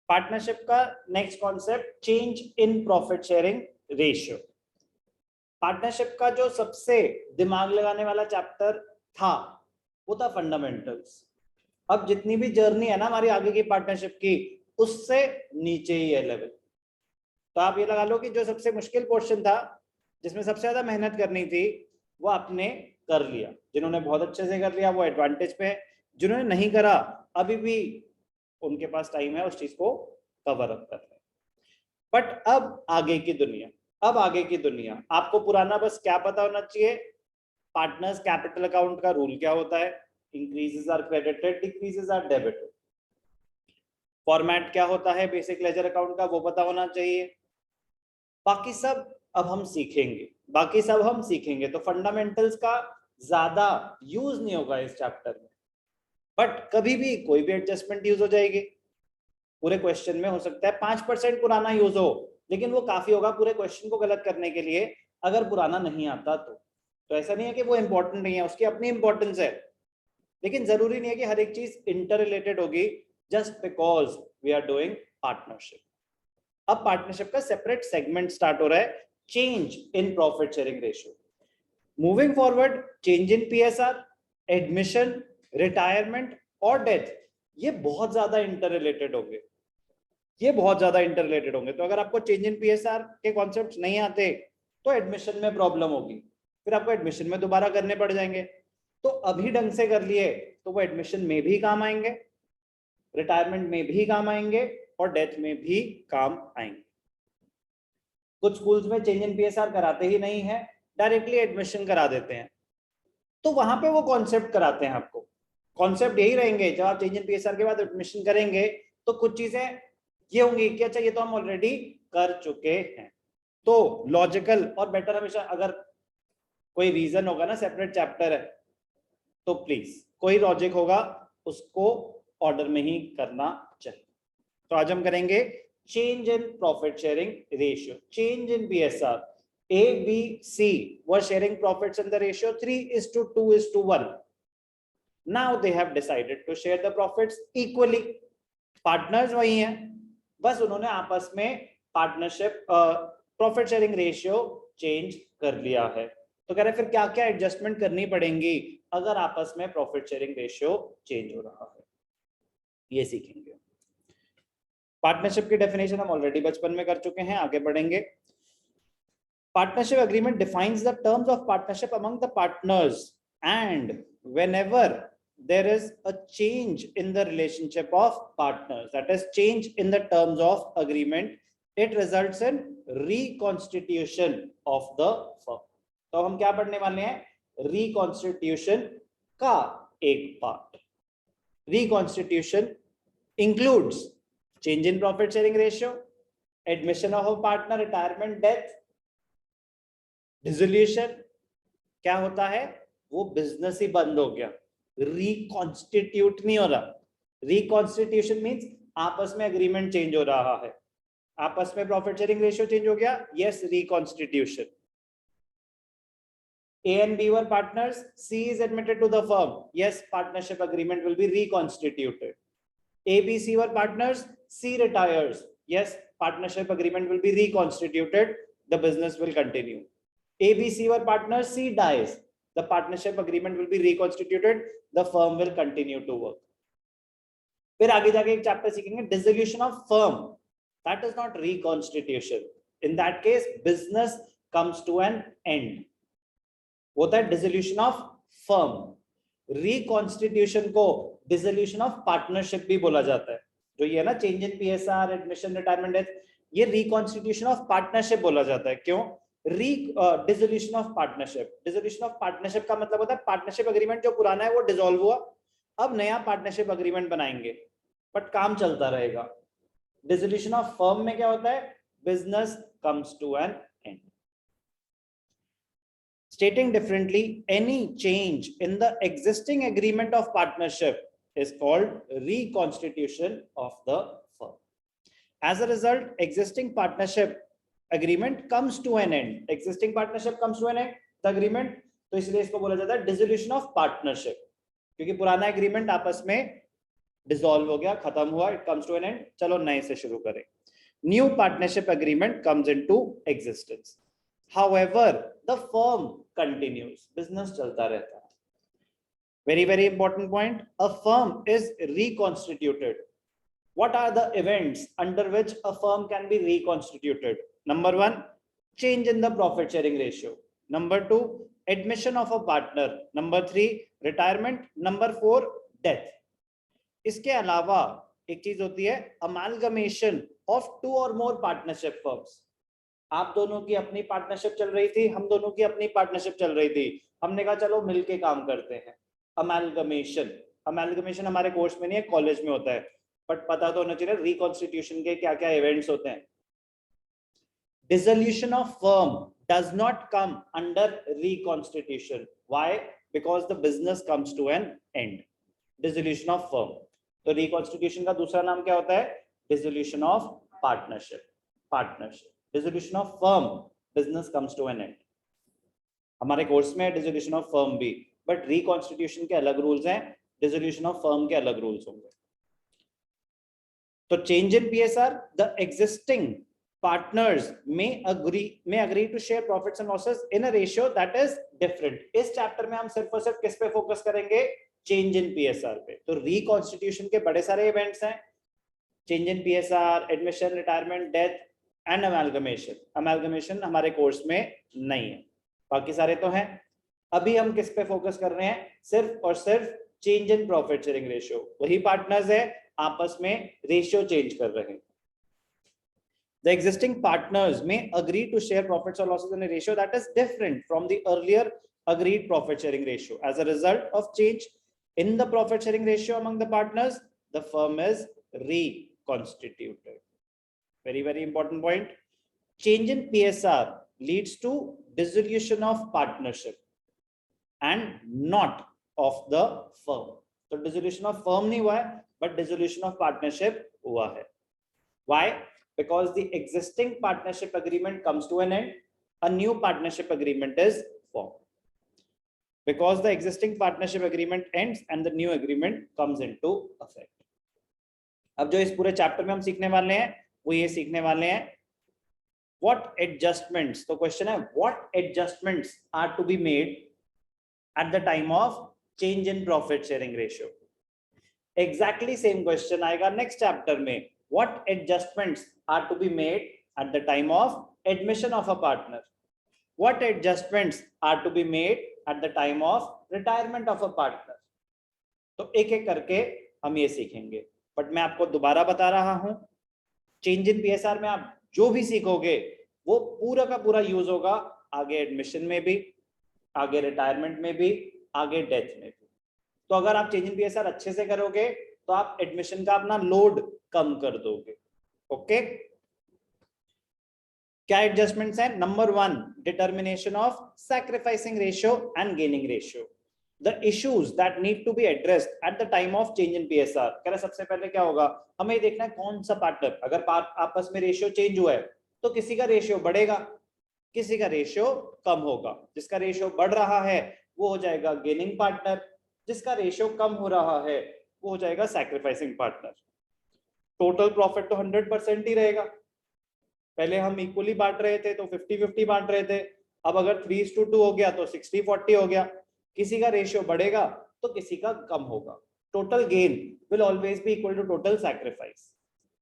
Partnership का next concept, change in profit sharing ratio. Partnership का जो सबसे दिमाग लगाने वाला चैप्टर था वो था फंडामेंटल्स। अब जितनी भी जर्नी है ना हमारी आगे की पार्टनरशिप की, उससे नीचे ही है लेवल। तो आप ये लगा लो कि जो सबसे मुश्किल पोर्शन था, जिसमें सबसे ज्यादा मेहनत करनी थी, वो आपने कर लिया। जिन्होंने बहुत अच्छे से कर लिया वो एडवांटेज पे है, जिन्होंने नहीं करा अभी भी उनके पास टाइम है उस चीज को कवर अप करने। बट अब आगे की दुनिया, आपको पुराना बस क्या पता होना चाहिए, पार्टनर्स कैपिटल अकाउंट का रूल क्या होता है, increases are credited, decreases are debited, format क्या होता है बेसिक लेजर अकाउंट का वो पता होना चाहिए। बाकी सब अब हम सीखेंगे, तो फंडामेंटल्स का ज्यादा यूज नहीं होगा इस चैप्टर में, बट कभी भी कोई भी एडजस्टमेंट यूज हो जाएगी। पूरे क्वेश्चन में हो सकता है 5% पुराना यूज हो, लेकिन वो काफी होगा पूरे क्वेश्चन को गलत करने के लिए अगर पुराना नहीं आता तो ऐसा नहीं है कि वो इंपॉर्टेंट नहीं है, उसकी अपनी इंपॉर्टेंस है, लेकिन जरूरी नहीं है कि हर एक चीज इंटर रिलेटेड होगी just because we are doing partnership. अब पार्टनरशिप का सेपरेट सेगमेंट स्टार्ट हो रहा है, change in profit sharing ratio. Moving forward, change in PSR, admission, retirement और डेथ, ये बहुत ज्यादा इंटर रिलेटेड होंगे, तो अगर आपको चेंज इन पीएसआर के कॉन्सेप्ट्स नहीं आते तो एडमिशन में प्रॉब्लम होगी, फिर आपको एडमिशन में दोबारा करने पड़ जाएंगे। तो अभी ढंग से कर लिए तो वो एडमिशन में भी काम आएंगे, रिटायरमेंट में भी काम आएंगे और डेथ में भी काम आएंगे। कुछ स्कूल्स में चेंज इन पीएसआर कराते ही नहीं है, डायरेक्टली एडमिशन करा देते हैं, तो वहां पे वो कॉन्सेप्ट कराते हैं आपको। कॉन्सेप्ट यही रहेंगे, जब आप चेंज इन पीएसआर के बाद एडमिशन करेंगे तो कुछ चीजें ये होंगी कि अच्छा ये तो हम ऑलरेडी कर चुके हैं। तो लॉजिकल और बेटर हमेशा, अगर कोई रीजन होगा ना सेपरेट चैप्टर है तो प्लीज कोई लॉजिक होगा उसको ऑर्डर में ही करना चाहिए। तो आज हम करेंगे change in profit sharing ratio, change in PSR. A, B, C were sharing profits in the ratio 3:2:1. Now they have decided to share the profits equally. Partners वही हैं, बस उन्होंने आपस में partnership profit sharing ratio change कर लिया है। तो कह रहे फिर क्या क्या एडजस्टमेंट करनी पड़ेंगी अगर आपस में प्रॉफिट शेयरिंग रेशियो चेंज हो रहा है, ये सीखेंगे। पार्टनरशिप की डेफिनेशन हम ऑलरेडी बचपन में कर चुके हैं, आगे बढ़ेंगे। Partnership agreement defines the terms of partnership among the partners, and whenever there is a change in the relationship of partners, that is change in the terms of agreement, it results in reconstitution of the firm. तो हम क्या पढ़ने वाले हैं, reconstitution का एक part. Reconstitution includes change in profit sharing ratio, admission of a partner, retirement, death, dissolution. क्या होता है, वो बिजनेस ही बंद हो गया, रिकॉन्स्टिट्यूट नहीं हो रहा। रिकॉन्स्टिट्यूशन मींस आपस में एग्रीमेंट चेंज हो रहा है, आपस में प्रॉफिट शेयरिंग रेशियो चेंज हो गया, yes reconstitution. A and B were partners, C is admitted to the firm, yes partnership agreement will be reconstituted. A, B, C were partners, C retires, yes partnership agreement will be reconstituted, the business will continue. A, B, C were partners, C dies, the partnership agreement will be reconstituted, the firm will continue to work. फिर आगे जाके एक chapter सीखेंगे dissolution of firm, that is not reconstitution, in that case business comes to an end, होता है dissolution of firm। reconstitution को dissolution of partnership भी बोला जाता है, जो ये है ना change in PSR, admission, retirement, death, ये reconstitution of partnership बोला जाता है। क्यों? Dissolution of partnership, dissolution of partnership का मतलब होता है पार्टनरशिप एग्रीमेंट जो पुराना है वो डिसॉल्व हुआ, अब नया पार्टनरशिप एग्रीमेंट बनाएंगे, बट काम चलता रहेगा। डिसोल्यूशन ऑफ फर्म में क्या होता है, business comes to an end. Stating differently, any change in the existing agreement of partnership is called reconstitution of the firm. As a result existing partnership agreement comes to an end, existing partnership comes to an end, the agreement, तो इसलिए इसको बोला जाता है dissolution of partnership, क्योंकि पुराना agreement आपस में डिसॉल्व हो गया, खत्म हुआ, it comes to an end, चलो नए से शुरू करें। New partnership agreement comes into existence, however the firm continues, business चलता रहता है। very important point, a firm is reconstituted. What are the events under which a firm can be reconstituted? Number 1, change in the profit sharing ratio. Number 2, admission of a partner. Number 3, retirement. Number 4, death. इसके अलावा एक चीज होती है amalgamation of 2 or more partnership firms. आप दोनों की अपनी पार्टनरशिप चल रही थी, हम दोनों की अपनी पार्टनरशिप चल रही थी, हमने कहा चलो मिलके काम करते हैं, अमेलगमेशन। अमेलगमेशन हमारे कोर्स में नहीं है, कॉलेज में होता है, बट पता तो होना चाहिए रिकॉन्स्टिट्यूशन के क्या क्या इवेंट्स होते हैं। Dissolution of firm does not come under reconstitution, why? Because the business comes to an end. Dissolution of firm, तो रिकॉन्स्टिट्यूशन का दूसरा नाम क्या होता है? Dissolution of partnership. Partnership, dissolution of firm, business comes to an end. हमारे course में dissolution of firm भी, बट रिकॉन्स्टिट्यूशन के अलग रूल्स हैं, डिसोल्यूशन ऑफ फर्म के अलग रूल्स होंगे। तो change in PSR, the existing partners may agree to share profits and losses in a ratio that is different. इस चैप्टर में हम सिर्फ और सिर्फ किस पे फोकस करेंगे? चेंज इन पीएसआर पे। तो रिकॉन्स्टिट्यूशन के बड़े सारे इवेंट्स हैं, change in PSR, admission, retirement, death and amalgamation. Amalgamation हमारे कोर्स में नहीं है, बाकी सारे तो हैं। अभी हम किस पे फोकस कर रहे हैं? सिर्फ और सिर्फ change in profit sharing ratio. वही पार्टनर्स है, आपस में रेशियो चेंज कर रहे हैं। The existing partners may agree to share profits or losses in a ratio that is different from the earlier agreed profit sharing ratio. As a result of change in the profit sharing ratio among the partners, the firm is reconstituted. Very important point. Change in PSR leads to dissolution of partnership and not of the firm. तो dissolution of firm नहीं हुआ है, but dissolution of partnership हुआ है. Why? Because the existing partnership agreement comes to an end, a new partnership agreement is formed. Because the existing partnership agreement ends and the new agreement comes into effect. अब जो इस पूरे chapter में हम सीखने वाले हैं वो ये सीखने वाले हैं what adjustments, तो क्वेश्चन है what adjustments are to be made at the time of change in profit sharing ratio. Exactly same question आएगा next chapter में, what adjustments are to be made at the time of admission of a partner, what adjustments are to be made at the time of retirement of a partner. तो एक एक करके हम ये सीखेंगे, but मैं आपको दोबारा बता रहा हूं, चेंज इन पीएसआर में आप जो भी सीखोगे वो पूरा का पूरा यूज होगा आगे एडमिशन में भी, आगे रिटायरमेंट में भी, आगे डेथ में भी। तो अगर आप चेंज इन पीएसआर अच्छे से करोगे तो आप एडमिशन का अपना लोड कम कर दोगे। ओके, क्या एडजस्टमेंट्स हैं? Number 1, determination of sacrificing ratio and gaining ratio. The issues that need to be addressed at the time of change in PSR. कह रहे सबसे पहले क्या होगा, हमें देखना है कौन सा पार्टनर, अगर आपस में रेशियो चेंज हुआ है तो किसी का रेशियो बढ़ेगा, किसी का रेशियो कम होगा। जिसका रेशियो बढ़ रहा है वो हो जाएगा गेनिंग पार्टनर, जिसका रेशियो कम हो रहा है वो हो जाएगा सैक्रिफाइसिंग पार्टनर। टोटल प्रॉफिट तो 100% ही रहेगा। पहले हम इक्वली बांट रहे थे तो 50-50 बांट रहे थे, अब अगर 3:2 हो गया तो 60-40 हो गया। किसी का रेशियो बढ़ेगा तो किसी का कम होगा। Total gain will always be equal to total sacrifice.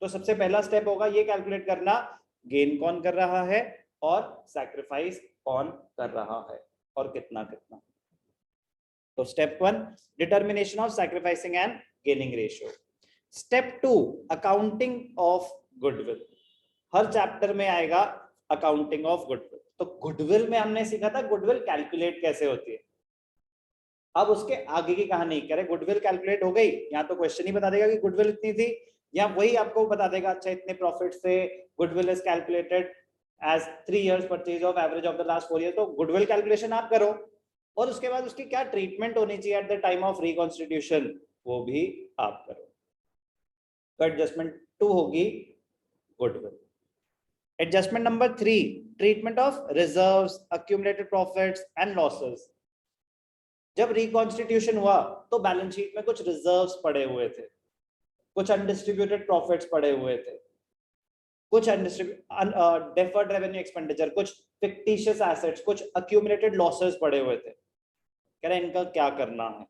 तो सबसे पहला स्टेप होगा ये कैलकुलेट करना, गेन कौन कर रहा है और सैक्रिफाइस कौन कर रहा है और कितना कितना। तो step 1, determination of sacrificing and gaining ratio. Step 2, accounting of goodwill. Her chapter में आएगा अकाउंटिंग ऑफ गुडविल। तो गुडविल में हमने सीखा था गुडविल कैलकुलेट कैसे होती है। अब उसके आगे की कहानी कह रहे गुडविल कैलकुलेट हो गई, यहाँ तो क्वेश्चन ही बता देगा कि गुडविल इतनी थी, या वही आपको बता देगा अच्छा इतने प्रॉफिट से goodwill is calculated as 3 years purchase of average of the last 4 years। तो गुडविल कैलकुलेशन आप करो और उसके बाद उसकी क्या ट्रीटमेंट होनी चाहिए eight the time of reconstitution वो भी आप करो। तो एडजस्टमेंट 2 होगी goodwill. Adjustment number 3, treatment of reserves, accumulated profits and losses. जब रिकॉन्स्टिट्यूशन हुआ तो बैलेंस शीट में कुछ रिजर्व्स पड़े हुए थे, कुछ अनडिस्ट्रीब्यूटेड प्रॉफिट्स पड़े हुए थे, कुछ डेफर्ड रेवेन्यू एक्सपेंडिचर, कुछ फिक्टिशियस एसेट्स, कुछ अक्यूमुलेटेड लॉसेस पड़े हुए थे। कह रहे इनका क्या करना है।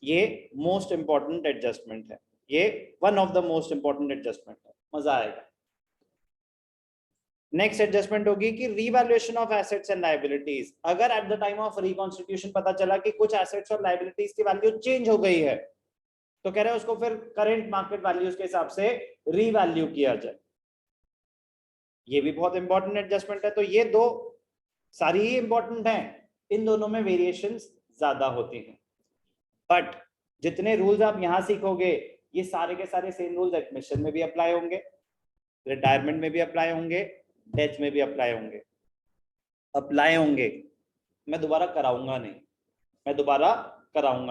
ये मोस्ट इंपॉर्टेंट एडजस्टमेंट है, ये one of the most important adjustment है, मजा आएगा। नेक्स्ट एडजस्टमेंट होगी कि revaluation of assets and liabilities. अगर at the time of reconstitution पता चला कि कुछ एसेट्स और लायबिलिटीज की वैल्यू चेंज हो गई है, तो कह रहे हैं उसको फिर करंट मार्केट वैल्यूज के हिसाब से रीवैल्यू किया जाए। ये भी बहुत इंपॉर्टेंट एडजस्टमेंट है। तो ये दो सारी ही इंपॉर्टेंट हैं, इन दोनों में वेरिएशंस ज्यादा होती हैं, बट जितने रूल्स आप यहां सीखोगे ये सारे के सारे सेम रूल्स एडमिशन में भी अप्लाई होंगे, रिटायरमेंट में भी अप्लाई होंगे, डेथ में भी अप्लाई होंगे। मैं दोबारा कराऊंगा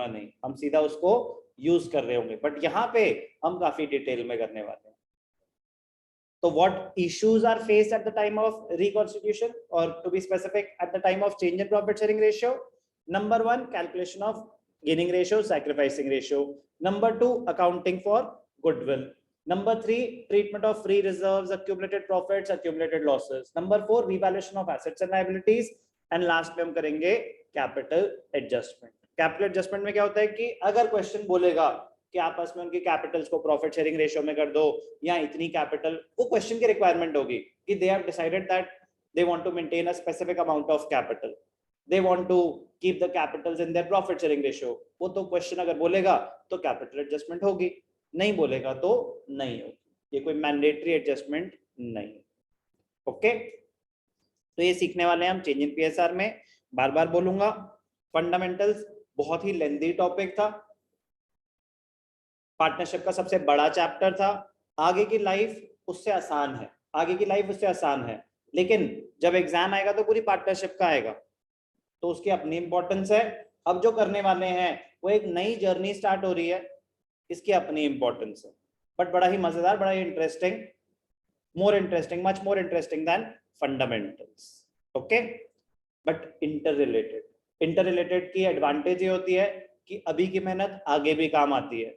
नहीं, हम सीधा उसको यूज कर रहे होंगे, बट यहाँ पे हम काफी डिटेल में करने वाले हैं। तो what issues are faced at the time of reconstitution, or to be specific at the time of change in profit sharing ratio? Number 1, calculation of gaining ratio, sacrificing ratio. Number 2, accounting for goodwill. Number 3, treatment of free reserves, accumulated profits, accumulated losses. Number 4, revaluation of assets and liabilities. And last में हम करेंगे capital adjustment. Capital adjustment में क्या होता है कि अगर question बोलेगा कि आपस में उनकी कैपिटल्स को प्रॉफिट शेयरिंग रेशियो में कर दो या इतनी कैपिटल, वो क्वेश्चन की रिक्वायरमेंट होगी कि they have decided that they want to maintain a specific amount of capital, they want to keep the capitals in their profit sharing ratio. वो तो क्वेश्चन अगर बोलेगा तो कैपिटल एडजस्टमेंट होगी, नहीं बोलेगा तो नहीं होगी। ये कोई मैंडेटरी एडजस्टमेंट नहीं। ओके, तो ये सीखने वाले हैं हम चेंज इन पीएसआर में। बार बार बोलूंगा, फंडामेंटल्स बहुत ही लेंथी टॉपिक था, पार्टनरशिप का सबसे बड़ा चैप्टर था। आगे की लाइफ उससे आसान है, लेकिन जब एग्जाम आएगा तो पूरी पार्टनरशिप का आएगा, तो उसकी अपनी इंपॉर्टेंस है। अब जो करने वाले हैं वो एक नई जर्नी स्टार्ट हो रही है, इसकी अपनी इंपॉर्टेंस है, बट बड़ा ही मजेदार, बड़ा ही interesting, much more interesting than fundamentals. Okay, but interrelated की एडवांटेज ये होती है कि अभी की मेहनत आगे भी काम आती है,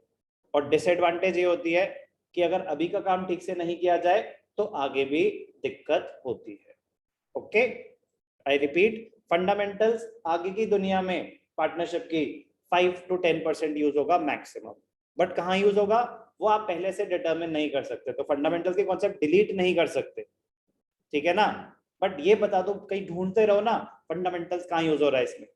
और डिसएडवांटेज ये होती है कि अगर अभी का काम ठीक से नहीं किया जाए तो आगे भी दिक्कत होती है। ओके, आई रिपीट, फंडामेंटल्स आगे की दुनिया में पार्टनरशिप की 5 to 10% यूज होगा मैक्सिमम, बट कहाँ यूज होगा वो आप पहले से डिटरमिन नहीं कर सकते, तो फंडामेंटल्स के कॉन्सेप्ट डिलीट नहीं कर सकते, ठीक है ना। बट ये बता दो, कहीं ढूंढते रहो ना फंडामेंटल्स कहाँ यूज हो रहा है, इसमें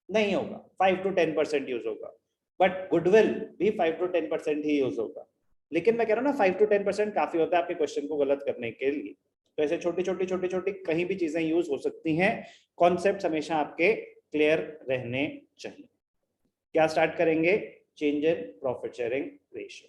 नहीं होगा, 5 to 10% यूज होगा, बट गुडविल भी 5 to 10% ही यूज होगा। लेकिन मैं कह रहा हूँ ना 5 to 10% काफी होता है आपके क्वेश्चन को गलत करने के लिए। तो ऐसे छोटी छोटी कहीं भी चीजें यूज हो सकती हैं, कॉन्सेप्ट हमेशा आपके क्लियर रहने चाहिए। क्या स्टार्ट करेंगे? Change in profit sharing ratio.